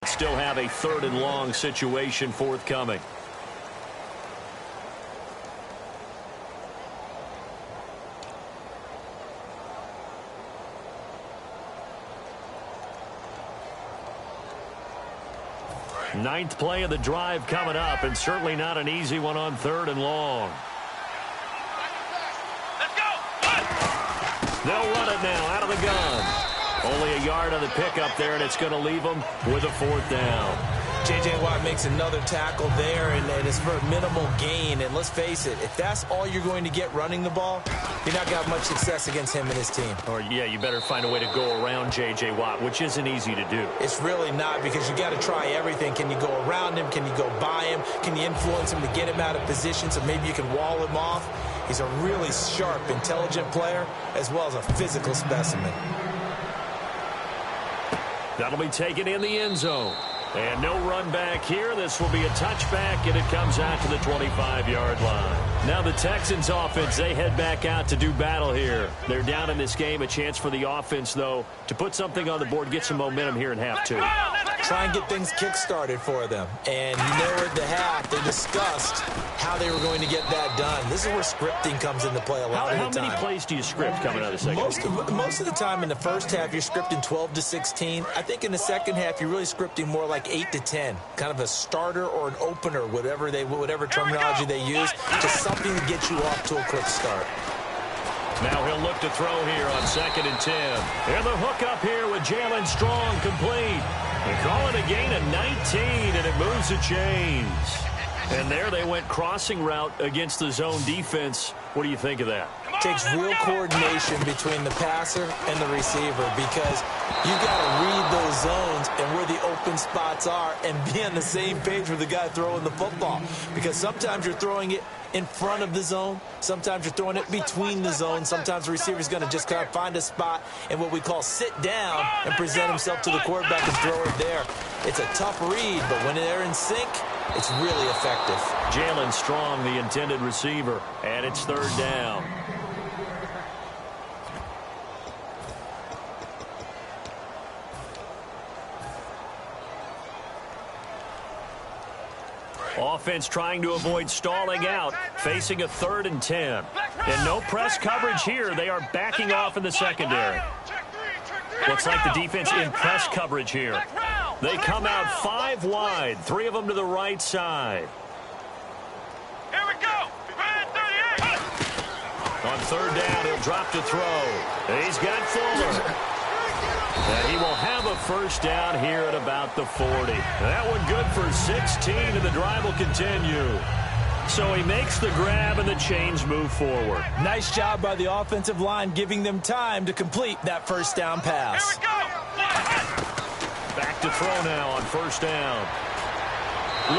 [SPEAKER 1] Still have a 3rd and long situation forthcoming. Ninth play of the drive coming up, and certainly not an easy one on 3rd and long.
[SPEAKER 3] Let's go.
[SPEAKER 1] They'll run it now out of the gun. Only a yard on the pickup there, and it's going to leave them with a 4th down.
[SPEAKER 2] J.J. Watt makes another tackle there, and it's for a minimal gain. And let's face it, if that's all you're going to get running the ball, you're not going to have much success against him and his team.
[SPEAKER 1] Or, yeah, you better find a way to go around J.J. Watt, which isn't easy to do.
[SPEAKER 2] It's really not, because you got to try everything. Can you go around him? Can you go by him? Can you influence him to get him out of position so maybe you can wall him off? He's a really sharp, intelligent player, as well as a physical specimen.
[SPEAKER 1] That'll be taken in the end zone. And no run back here. This will be a touchback, and it comes out to the 25-yard line. Now the Texans offense, they head back out to do battle here. They're down in this game. A chance for the offense, though, to put something on the board, get some momentum here in half two.
[SPEAKER 2] Try and get things kick-started for them. And you know at the half, they discussed how they were going to get that done. This is where scripting comes into play a lot of the time.
[SPEAKER 1] How many plays do you script coming out of the second?
[SPEAKER 2] Most of the time in the first half, you're scripting 12 to 16. I think in the second half, you're really scripting more like 8 to 10. Kind of a starter or an opener, whatever terminology they use, just something to get you off to a quick start.
[SPEAKER 1] Now he'll look to throw here on 2nd and 10. And the hook up here with Jalen Strong complete. They call it a gain of 19, and it moves the chains. And there they went crossing route against the zone defense. What do you think of that?
[SPEAKER 2] Takes real coordination between the passer and the receiver because you've got to read those zones and where the open spots are and be on the same page with the guy throwing the football. Because sometimes you're throwing it in front of the zone. Sometimes you're throwing it between the zones. Sometimes the receiver's going to just kind of find a spot and what we call sit down and present himself to the quarterback and throw it there. It's a tough read, but when they're in sync, it's really effective.
[SPEAKER 1] Jalen Strong, the intended receiver, and it's 3rd down. Offense trying to avoid stalling out, facing a 3rd and 10. And no press coverage here. They are backing off in the secondary. Looks like the defense in press coverage here. They come out 5 wide, 3 of them to the right side.
[SPEAKER 3] Here we go.
[SPEAKER 1] On 3rd down, he'll drop to throw. He's got Fuller. And he will have a 1st down here at about the 40. That one good for 16, and the drive will continue. So he makes the grab, and the chains move forward.
[SPEAKER 2] Nice job by the offensive line, giving them time to complete that 1st down pass.
[SPEAKER 3] Here we go.
[SPEAKER 1] Back to throw now on 1st down.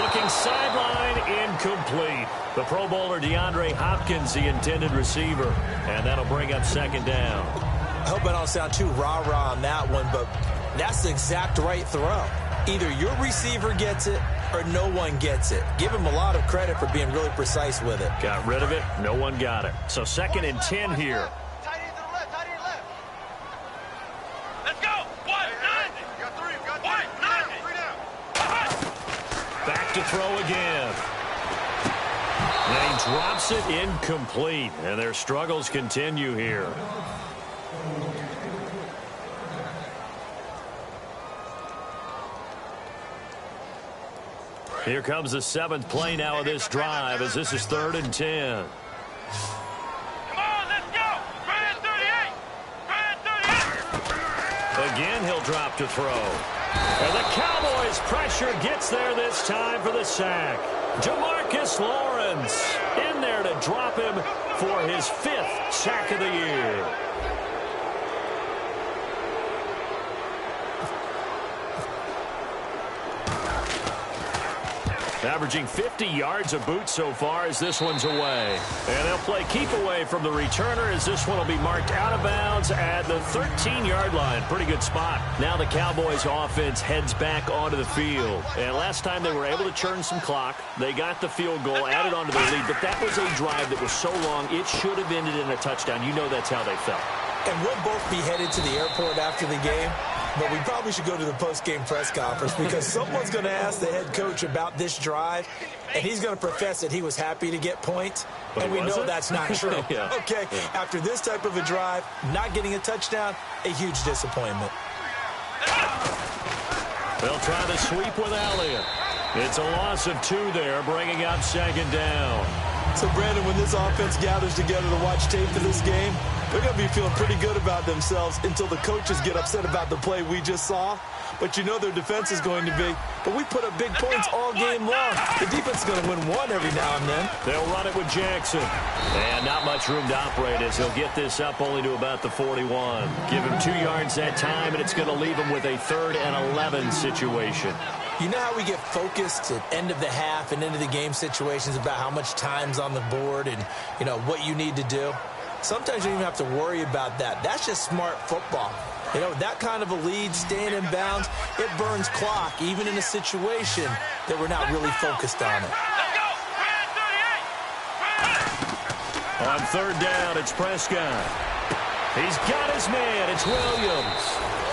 [SPEAKER 1] Looking sideline, incomplete. The Pro Bowler DeAndre Hopkins, the intended receiver. And that'll bring up 2nd down.
[SPEAKER 2] I hope I don't sound too rah-rah on that one, but that's the exact right throw. Either your receiver gets it or no one gets it. Give him a lot of credit for being really precise with it.
[SPEAKER 1] Got rid of it. No one got it. So 2nd and 10 here.
[SPEAKER 3] Tight end to the left. Tight end left. Let's go. 1, 9. You got 3. You got 3 down.
[SPEAKER 1] Back to throw again. And he drops it incomplete. And their struggles continue here. Here comes the 7th play now of this drive as this is 3rd and 10.
[SPEAKER 3] Come on, let's go. 38. 38.
[SPEAKER 1] Again, he'll drop to throw. And the Cowboys pressure gets there this time for the sack. Jamarcus Lawrence in there to drop him for his 5th sack of the year. Averaging 50 yards a boot so far as this one's away. And they'll play keep away from the returner as this one will be marked out of bounds at the 13-yard line. Pretty good spot. Now the Cowboys offense heads back onto the field. And last time they were able to churn some clock. They got the field goal, added onto their lead. But that was a drive that was so long, it should have ended in a touchdown. You know that's how they felt.
[SPEAKER 2] And we'll both be headed to the airport after the game. But we probably should go to the post-game press conference because someone's going to ask the head coach about this drive, and he's going to profess that he was happy to get points, and we know that's not true.
[SPEAKER 1] Yeah.
[SPEAKER 2] Okay, after this type of a drive, not getting a touchdown, a huge disappointment.
[SPEAKER 1] They'll try the sweep with Elliott. It's a loss of 2 there, bringing up 2nd down.
[SPEAKER 2] So, Brandon, when this offense gathers together to watch tape for this game, they're going to be feeling pretty good about themselves until the coaches get upset about the play we just saw. But you know their defense is going to be. But we put up big points all game long. The defense is going to win one every now and then.
[SPEAKER 1] They'll run it with Jackson. And not much room to operate as he'll get this up only to about the 41. Give him 2 yards that time, and it's going to leave him with a 3rd and 11 situation.
[SPEAKER 2] You know how we get focused at end of the half and into the game situations about how much time's on the board and, you know, what you need to do? Sometimes you don't even have to worry about that. That's just smart football. You know, that kind of a lead, staying in bounds, it burns clock, even in a situation that we're not really focused on it.
[SPEAKER 3] Let's go. 38.
[SPEAKER 1] On third down, it's Prescott. He's got his man. It's Williams.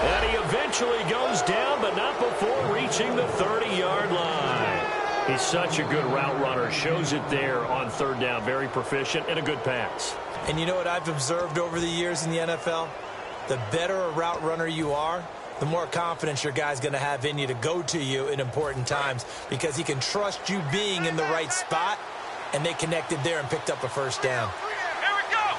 [SPEAKER 1] And he eventually goes down, but not before reaching the 30-yard line. He's such a good route runner. Shows it there on third down. Very proficient and a good pass.
[SPEAKER 2] And you know what I've observed over the years in the NFL? The better a route runner you are, the more confidence your guy's going to have in you to go to you in important times because he can trust you being in the right spot, and they connected there and picked up a first down.
[SPEAKER 3] Here we go.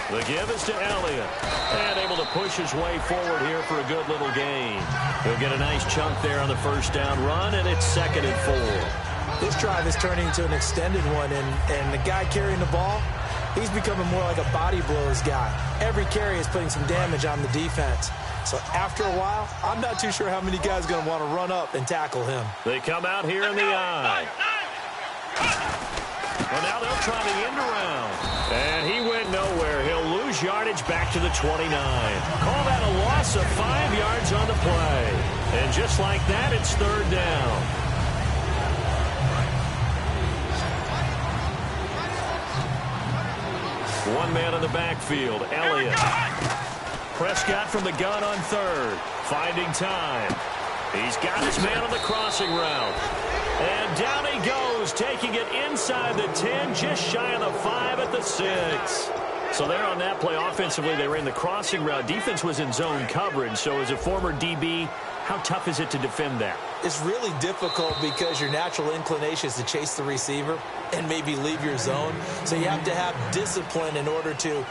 [SPEAKER 3] 38.
[SPEAKER 1] The give is to Elliott. And able to push his way forward here for a good little gain. He'll get a nice chunk there on the first down run, and it's 2nd and 4.
[SPEAKER 2] This drive is turning into an extended one, and the guy carrying the ball, he's becoming more like a body blows guy. Every carry is putting some damage on the defense. So after a while, I'm not too sure how many guys are going to want to run up and tackle him.
[SPEAKER 1] They come out here in the eye. Well, now they'll try the end around. And he went nowhere. He'll lose yardage back to the 29. Call that a loss of 5 yards on the play. And just like that, it's third down. One man in the backfield, Elliott. Prescott from the gun on third. Finding time. He's got his man on the crossing route. And down he goes, taking it inside the 10, just shy of the 5 at the 6. So there on that play, offensively, they ran the crossing route. Defense was in zone coverage. So as a former DB, how tough is it to defend that?
[SPEAKER 2] It's really difficult because your natural inclination is to chase the receiver and maybe leave your zone. So you have to have discipline in order to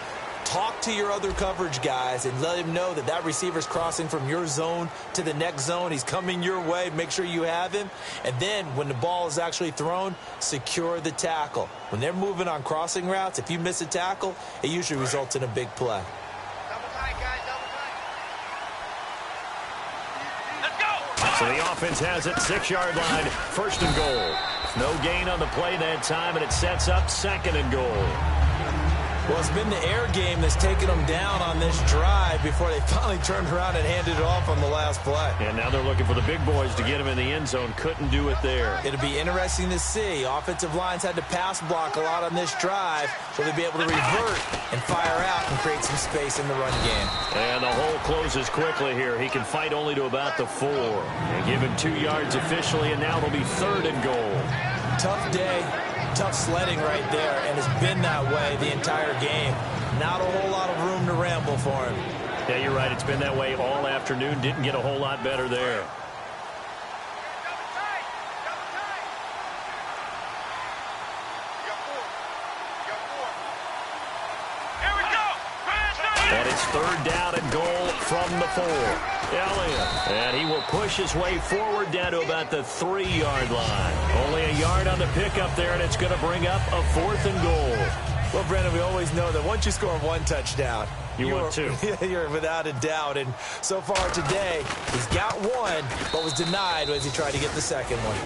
[SPEAKER 2] talk to your other coverage guys and let him know that that receiver's crossing from your zone to the next zone. He's coming your way. Make sure you have him. And then when the ball is actually thrown, secure the tackle. When they're moving on crossing routes, if you miss a tackle, it usually results in a big play.
[SPEAKER 3] Double tight, guys. Double tight. Let's go.
[SPEAKER 1] So the offense has it, 6-yard line, 1st and goal. No gain on the play that time, and it sets up 2nd and goal.
[SPEAKER 2] Well, it's been the air game that's taken them down on this drive before they finally turned around and handed it off on the last play.
[SPEAKER 1] And now they're looking for the big boys to get him in the end zone. Couldn't do it there.
[SPEAKER 2] It'll be interesting to see. Offensive lines had to pass block a lot on this drive, so they'll be able to revert and fire out and create some space in the run game.
[SPEAKER 1] And the hole closes quickly here. He can fight only to about the 4. And give him 2 yards officially, and now it'll be 3rd and goal.
[SPEAKER 2] Tough day. Tough sledding right there, and it's been that way the entire game. Not a whole lot of room to ramble for him.
[SPEAKER 1] Yeah, you're right. It's been that way all afternoon. Didn't get a whole lot better there.
[SPEAKER 3] Double tight. Double tight. You got 4. Here we go.
[SPEAKER 1] And it's 3rd down and goal from the 4. Elliott. And he will push his way forward down to about the 3-yard line. Only a yard on the pickup there, and it's going to bring up a 4th and goal.
[SPEAKER 2] Well, Brandon, we always know that once you score 1 touchdown,
[SPEAKER 1] you're 2.
[SPEAKER 2] You're without a doubt. And so far today, he's got 1, but was denied as he tried to get the second one.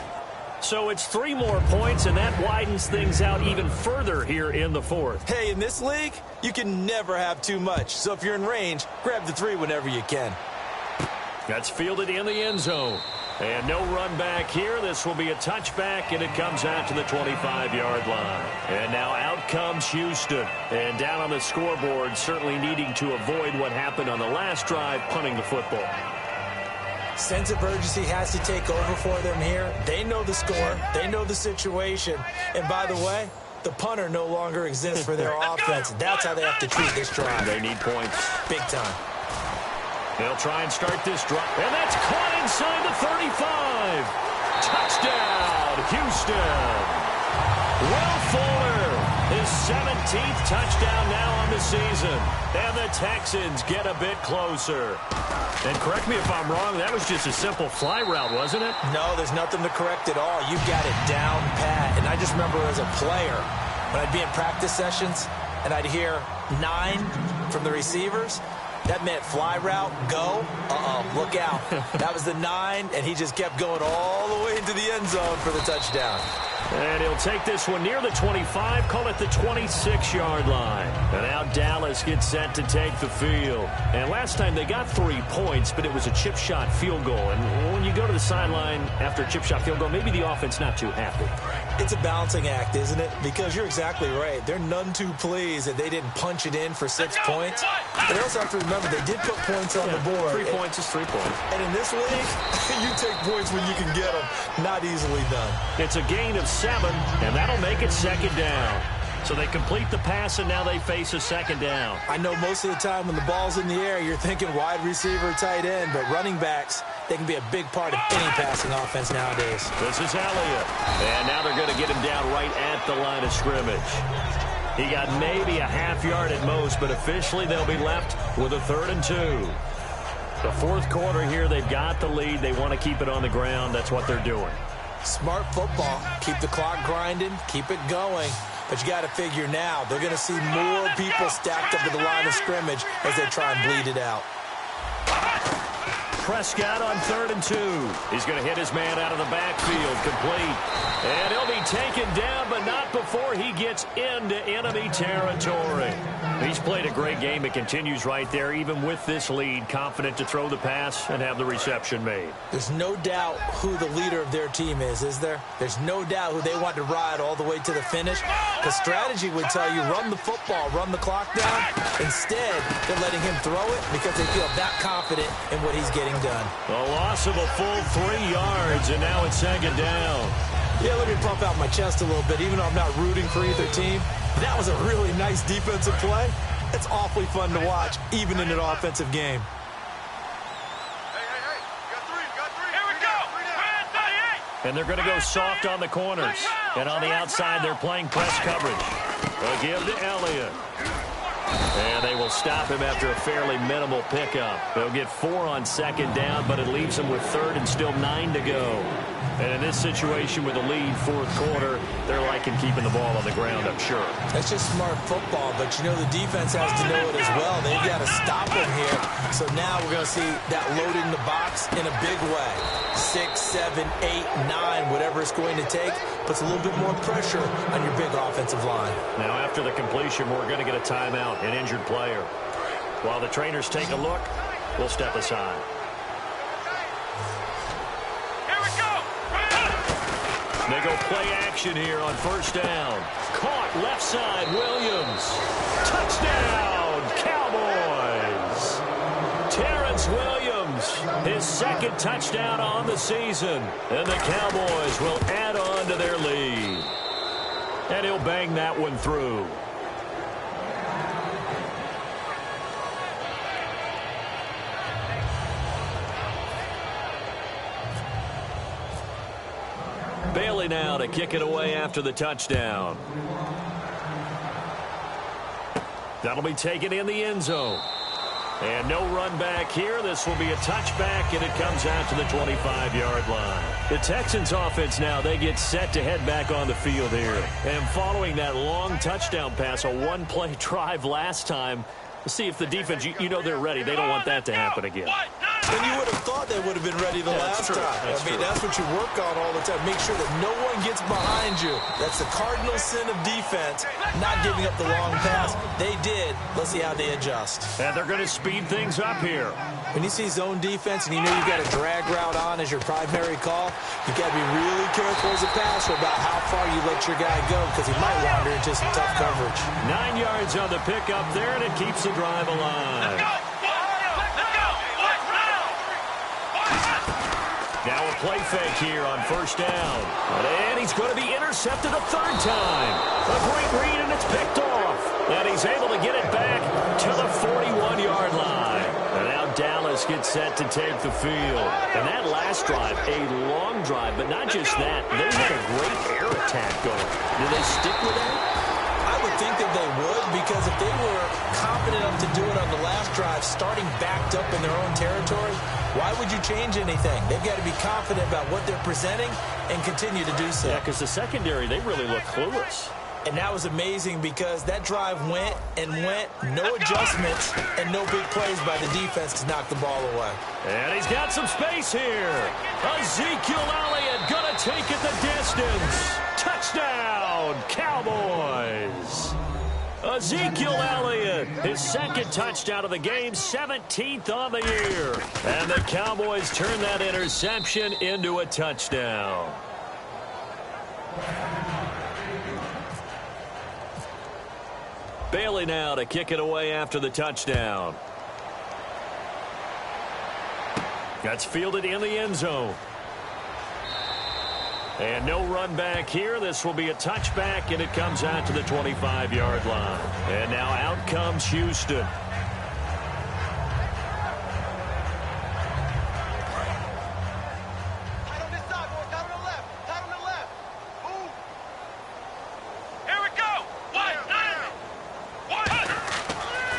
[SPEAKER 1] So it's 3 more points, and that widens things out even further here in the 4th.
[SPEAKER 2] Hey, in this league, you can never have too much. So if you're in range, grab the 3 whenever you can.
[SPEAKER 1] That's fielded in the end zone. And no run back here. This will be a touchback, and it comes out to the 25-yard line. And now out comes Houston. And down on the scoreboard, certainly needing to avoid what happened on the last drive, punting the football.
[SPEAKER 2] Sense of urgency has to take over for them here. They know the score. They know the situation. And by the way, the punter no longer exists for their offense. That's how they have to treat this drive.
[SPEAKER 1] They need points.
[SPEAKER 2] Big time.
[SPEAKER 1] They'll try and start this drive. And that's caught inside the 35. Touchdown, Houston. Will Fuller, his 17th touchdown now on the season. And the Texans get a bit closer. And correct me if I'm wrong, that was just a simple fly route, wasn't it?
[SPEAKER 2] No, there's nothing to correct at all. You got it down pat. And I just remember as a player, when I'd be in practice sessions and I'd hear 9 from the receivers, that meant fly route, go, look out. That was the 9, and he just kept going all the way into the end zone for the touchdown.
[SPEAKER 1] And he'll take this one near the 25, call it the 26-yard line. And now Dallas gets set to take the field. And last time they got 3 points, but it was a chip shot field goal. And when you go to the sideline after a chip shot field goal, maybe the offense not too happy.
[SPEAKER 2] It's a balancing act, isn't it? Because you're exactly right. They're none too pleased that they didn't punch it in for 6 points. But they also have to remember they did put points on the board.
[SPEAKER 1] 3 points is 3 points.
[SPEAKER 2] And in this league, you take points when you can get them. Not easily done.
[SPEAKER 1] It's a gain of 7, and that'll make it 2nd down. So they complete the pass, and now they face a 2nd down.
[SPEAKER 2] I know most of the time when the ball's in the air, you're thinking wide receiver, tight end, but running backs, they can be a big part of any passing offense nowadays.
[SPEAKER 1] This is Elliott. And now they're going to get him down right at the line of scrimmage. He got maybe a half yard at most, but officially they'll be left with a 3rd and 2. The 4th quarter here, they've got the lead. They want to keep it on the ground. That's what they're doing.
[SPEAKER 2] Smart football. Keep the clock grinding. Keep it going. But you got to figure now, they're going to see more people stacked up at the line of scrimmage as they try and bleed it out.
[SPEAKER 1] Prescott on 3rd and 2. He's going to hit his man out of the backfield, complete. And he'll be taken down, but not before he gets into enemy territory. He's played a great game. It continues right there, even with this lead, confident to throw the pass and have the reception made.
[SPEAKER 2] There's no doubt who the leader of their team is there? There's no doubt who they want to ride all the way to the finish. The strategy would tell you run the football, run the clock down. Instead, they're letting him throw it because they feel that confident in what he's getting done.
[SPEAKER 1] A loss of a full 3 yards, and now it's 2nd down.
[SPEAKER 2] Yeah, let me pump out my chest a little bit, even though I'm not rooting for either team. That was a really nice defensive play. It's awfully fun to watch, even in an offensive game.
[SPEAKER 3] Hey. Got three. Here we go.
[SPEAKER 1] And they're going to go soft on the corners. And on the outside, they're playing press coverage. They'll give to Elliott. And they will stop him after a fairly minimal pickup. They'll get 4 on 2nd down, but it leaves them with 3rd and still 9 to go. And in this situation with a lead 4th quarter, they're liking keeping the ball on the ground, I'm sure.
[SPEAKER 2] That's just smart football, but you know the defense has to know it as well. They've got to stop him here. So now we're going to see that loading the box in a big way. 6, 7, 8, 9, whatever it's going to take, puts a little bit more pressure on your big offensive line.
[SPEAKER 1] Now after the completion, we're going to get a timeout, an injured player. While the trainers take a look, we'll step aside. They go play action here on 1st down. Caught left side, Williams. Touchdown, Cowboys. Terrence Williams, his 2nd touchdown on the season. And the Cowboys will add on to their lead. And he'll bang that one through. Bailey now to kick it away after the touchdown. That'll be taken in the end zone. And no run back here. This will be a touchback, and it comes out to the 25-yard line. The Texans offense now, they get set to head back on the field here. And following that long touchdown pass, a one-play drive last time, we'll see if the defense, you know they're ready. They don't want that to happen again.
[SPEAKER 2] And you would have thought they would have been ready the last time. That's what you work on all the time. Make sure that no one gets behind you. That's the cardinal sin of defense, not giving up the long pass. They did. Let's see how they adjust.
[SPEAKER 1] And they're going to speed things up here.
[SPEAKER 2] When you see zone defense and you know you've got a drag route on as your primary call, you've got to be really careful as a passer about how far you let your guy go because he might wander into some tough coverage.
[SPEAKER 1] 9 yards on the pickup there, and it keeps the drive alive. Now a play fake here on 1st down. And he's going to be intercepted a 3rd time. A great read, and it's picked off. And he's able to get it back to the 41-yard line. And now Dallas gets set to take the field. And that last drive, a long drive, but not just that. They had a great air attack going. Do they stick with that?
[SPEAKER 2] I would think that they would, because if they were confident enough to do it on the last drive, starting backed up in their own territory, why would you change anything? They've got to be confident about what they're presenting and continue to do so.
[SPEAKER 1] Yeah, because the secondary, they really look clueless.
[SPEAKER 2] And that was amazing because that drive went and went, no adjustments, and no big plays by the defense to knock the ball away.
[SPEAKER 1] And he's got some space here. Ezekiel Elliott going to take it the distance. Ezekiel Elliott, his second touchdown of the game, 17th on the year. And the Cowboys turn that interception into a touchdown. Bailey now to kick it away after the touchdown. That's fielded in the end zone. And no run back here. This will be a touchback, and it comes out to the 25-yard line. And now out comes Houston.
[SPEAKER 3] Tight on this side, boys. Tight on the left. Tight on the left. Move. Here we go. One.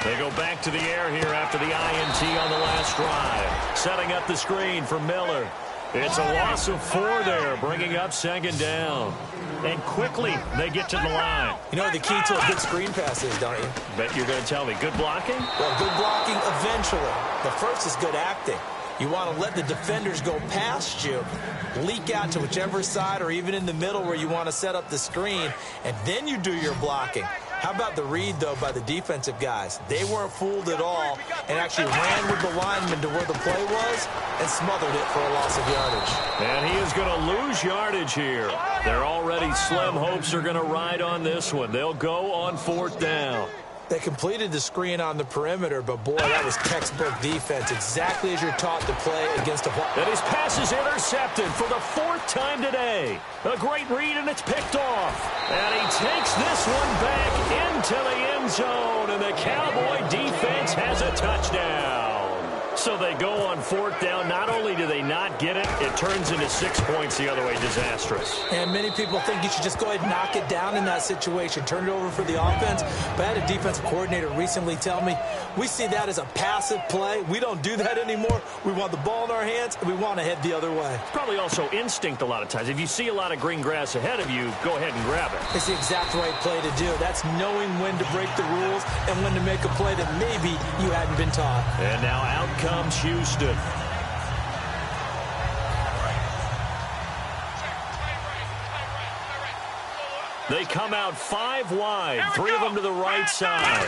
[SPEAKER 1] They go back to the air here after the INT on the last drive. Setting up the screen for Miller. It's a loss of 4 there, bringing up second down. And quickly, they get to the line.
[SPEAKER 2] You know the key to a good screen pass is, don't you?
[SPEAKER 1] Bet you're going to tell me. Good blocking?
[SPEAKER 2] Well, good blocking eventually. The first is good acting. You want to let the defenders go past you, leak out to whichever side or even in the middle where you want to set up the screen, and then you do your blocking. How about the read, though, by the defensive guys? They weren't fooled at all and actually ran with the lineman to where the play was and smothered it for a loss of yardage.
[SPEAKER 1] And he is going to lose yardage here. Their already slim hopes are going to ride on this one. They'll go on 4th down.
[SPEAKER 2] They completed the screen on the perimeter, but, boy, that was textbook defense, exactly as you're taught to play against a...
[SPEAKER 1] And his pass is intercepted for the 4th time today. A great read, and it's picked off. And he takes this one back into the end zone, and the Cowboy defense has a touchdown. So they go on 4th down. Not only do they not get it, it turns into 6 points the other way. Disastrous.
[SPEAKER 2] And many people think you should just go ahead and knock it down in that situation, turn it over for the offense. But I had a defensive coordinator recently tell me, we see that as a passive play. We don't do that anymore. We want the ball in our hands, and we want to head the other way.
[SPEAKER 1] It's probably also instinct a lot of times. If you see a lot of green grass ahead of you, go ahead and grab it.
[SPEAKER 2] It's the exact right play to do. That's knowing when to break the rules and when to make a play that maybe you hadn't been taught.
[SPEAKER 1] And now out comes Houston. They come out 5 wide, 3 of them to the right side.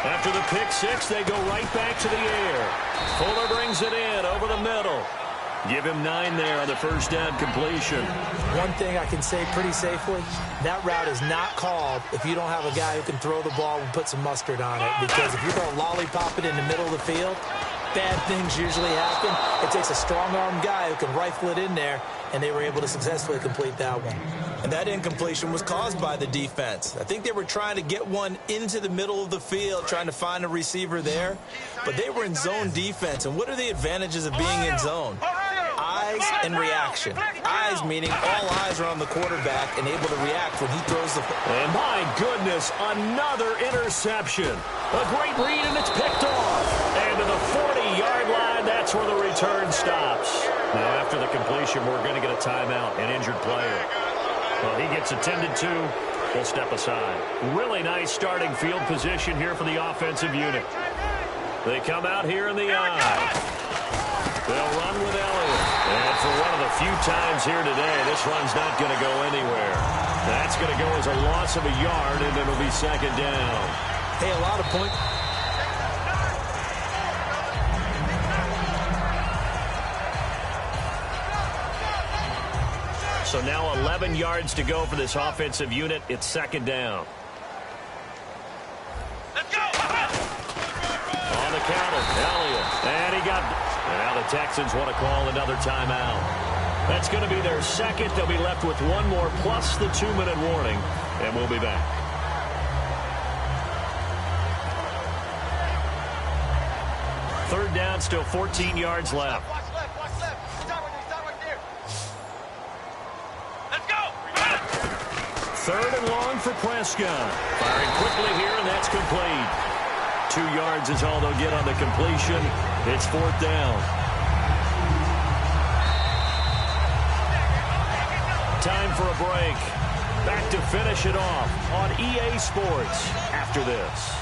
[SPEAKER 1] After the pick 6, they go right back to the air. Fuller brings it in over the middle. Give him 9 there on the first down completion.
[SPEAKER 2] One thing I can say pretty safely, that route is not called if you don't have a guy who can throw the ball and put some mustard on it. Because if you're going to lollipop it in the middle of the field, bad things usually happen. It takes a strong-armed guy who can rifle it in there, and they were able to successfully complete that one. And that incompletion was caused by the defense. I think they were trying to get one into the middle of the field, trying to find a receiver there, but they were in zone defense. And what are the advantages of being in zone? Eyes and reaction. Eyes meaning all eyes are on the quarterback and able to react when he throws the ball.
[SPEAKER 1] And my goodness, another interception. A great read, and it's picked off. And to the 40-yard line, that's where the return stops. Now, after the completion, we're going to get a timeout, an injured player. Well, he gets attended to. We'll step aside. Really nice starting field position here for the offensive unit. They come out here in the eye. They'll run with Elliott. And for one of the few times here today, this run's not going to go anywhere. That's going to go as a loss of a yard, and it'll be second down.
[SPEAKER 2] Hey, a lot of points.
[SPEAKER 1] So now 11 yards to go for this offensive unit. It's second down.
[SPEAKER 3] Let's go.
[SPEAKER 1] On the counter, Elliott. And he got... Now the Texans want to call another timeout. That's going to be their second. They'll be left with one more plus the 2-minute warning. And we'll be back. Third down, still 14 yards left.
[SPEAKER 3] Watch left. Watch left. Stop right there. Let's go.
[SPEAKER 1] Third and long for Prescott. Firing quickly here, and that's complete. 2 yards is all they'll get on the completion. It's fourth down. Time for a break. Back to finish it off on EA Sports after this.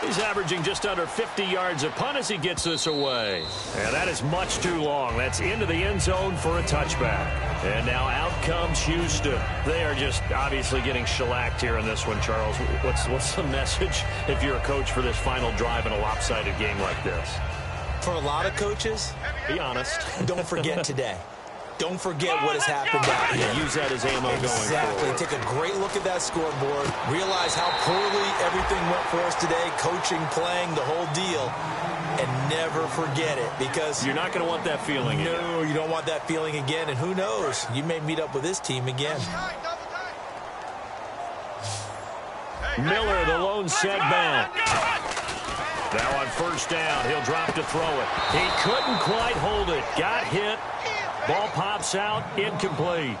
[SPEAKER 1] He's averaging just under 50 yards a punt as he gets this away. And that is much too long. That's into the end zone for a touchback. And now out comes Houston. They are just obviously getting shellacked here in this one, Charles. What's the message if you're a coach for this final drive in a lopsided game like this?
[SPEAKER 2] For a lot of coaches,
[SPEAKER 1] be honest.
[SPEAKER 2] Don't forget today. Don't forget what has happened out here.
[SPEAKER 1] Use that as ammo going forward.
[SPEAKER 2] Take a great look at that scoreboard. Realize how poorly everything went for us today. Coaching, playing, the whole deal. And never forget it, because
[SPEAKER 1] you're not going to want that feeling again.
[SPEAKER 2] No, you don't want that feeling again. And who knows? You may meet up with this team again.
[SPEAKER 1] Miller, the lone setback. Now on first down, he'll drop to throw it. He couldn't quite hold it. Got hit. Ball pops out, incomplete.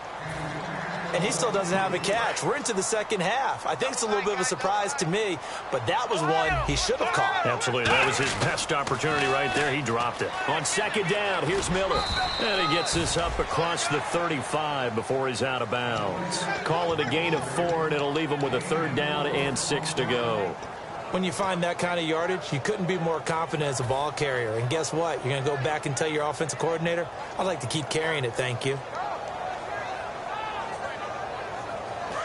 [SPEAKER 2] And he still doesn't have a catch. We're into the second half. I think it's a little bit of a surprise to me, but that was one he should have caught.
[SPEAKER 1] Absolutely. That was his best opportunity right there. He dropped it. On second down, here's Miller. And he gets this up across the 35 before he's out of bounds. Call it a gain of 4, and it'll leave him with a 3rd down and 6 to go.
[SPEAKER 2] When you find that kind of yardage, you couldn't be more confident as a ball carrier. And guess what? You're going to go back and tell your offensive coordinator, I'd like to keep carrying it, thank you.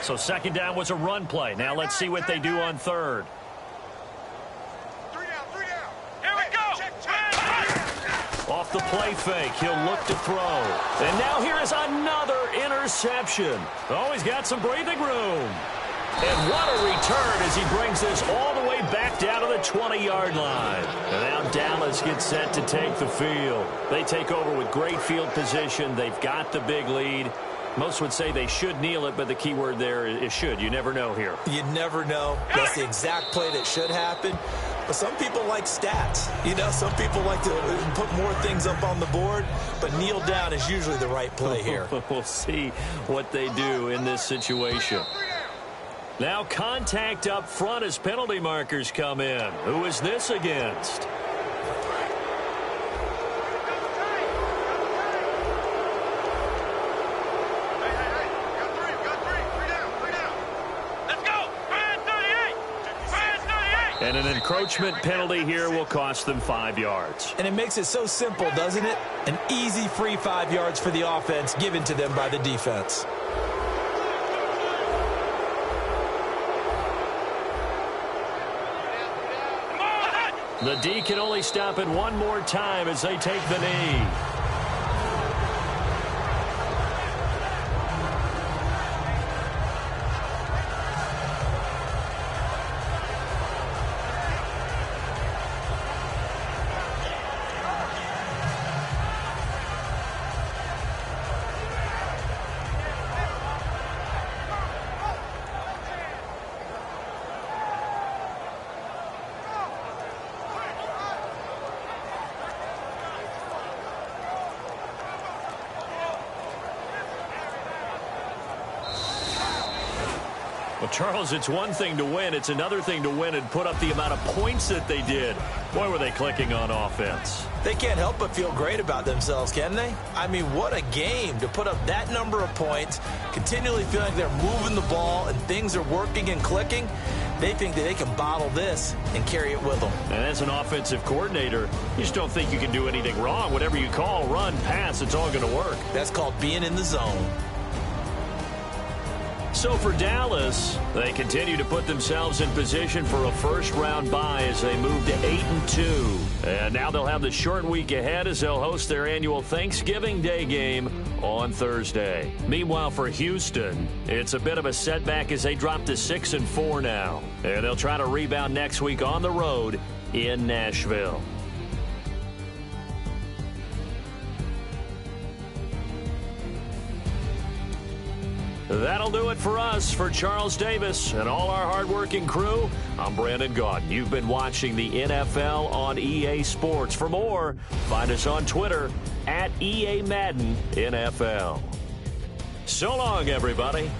[SPEAKER 1] So second down was a run play. Now let's see what they do on 3rd.
[SPEAKER 3] 3 down. Here we go.
[SPEAKER 1] Off the play fake, he'll look to throw. And now here is another interception. Oh, he's got some breathing room. And what a return as he brings this all the way back down to the 20-yard line. And now Dallas gets set to take the field. They take over with great field position. They've got the big lead. Most would say they should kneel it, but the key word there is should. You never know here.
[SPEAKER 2] You never know. That's the exact play that should happen. But some people like stats. You know, some people like to put more things up on the board, but kneel down is usually the right play here.
[SPEAKER 1] We'll see what they do in this situation. Now contact up front as penalty markers come in. Who is this against? And an encroachment penalty here will cost them 5 yards.
[SPEAKER 2] And it makes it so simple, doesn't it? An easy free 5 yards for the offense given to them by the defense.
[SPEAKER 1] The D can only stop it one more time as they take the knee. Well, Charles, it's one thing to win. It's another thing to win and put up the amount of points that they did. Boy, were they clicking on offense.
[SPEAKER 2] They can't help but feel great about themselves, can they? I mean, what a game to put up that number of points, continually feeling like they're moving the ball and things are working and clicking. They think that they can bottle this and carry it with them.
[SPEAKER 1] And as an offensive coordinator, you just don't think you can do anything wrong. Whatever you call, run, pass, it's all going to work.
[SPEAKER 2] That's called being in the zone.
[SPEAKER 1] So for Dallas, they continue to put themselves in position for a first-round bye as they move to 8-2. And now they'll have the short week ahead as they'll host their annual Thanksgiving Day game on Thursday. Meanwhile, for Houston, it's a bit of a setback as they drop to 6-4 now. And they'll try to rebound next week on the road in Nashville. That'll do it for us. For Charles Davis and all our hardworking crew, I'm Brandon Gaudin. You've been watching the NFL on EA Sports. For more, find us on Twitter @EA Madden NFL. So long, everybody.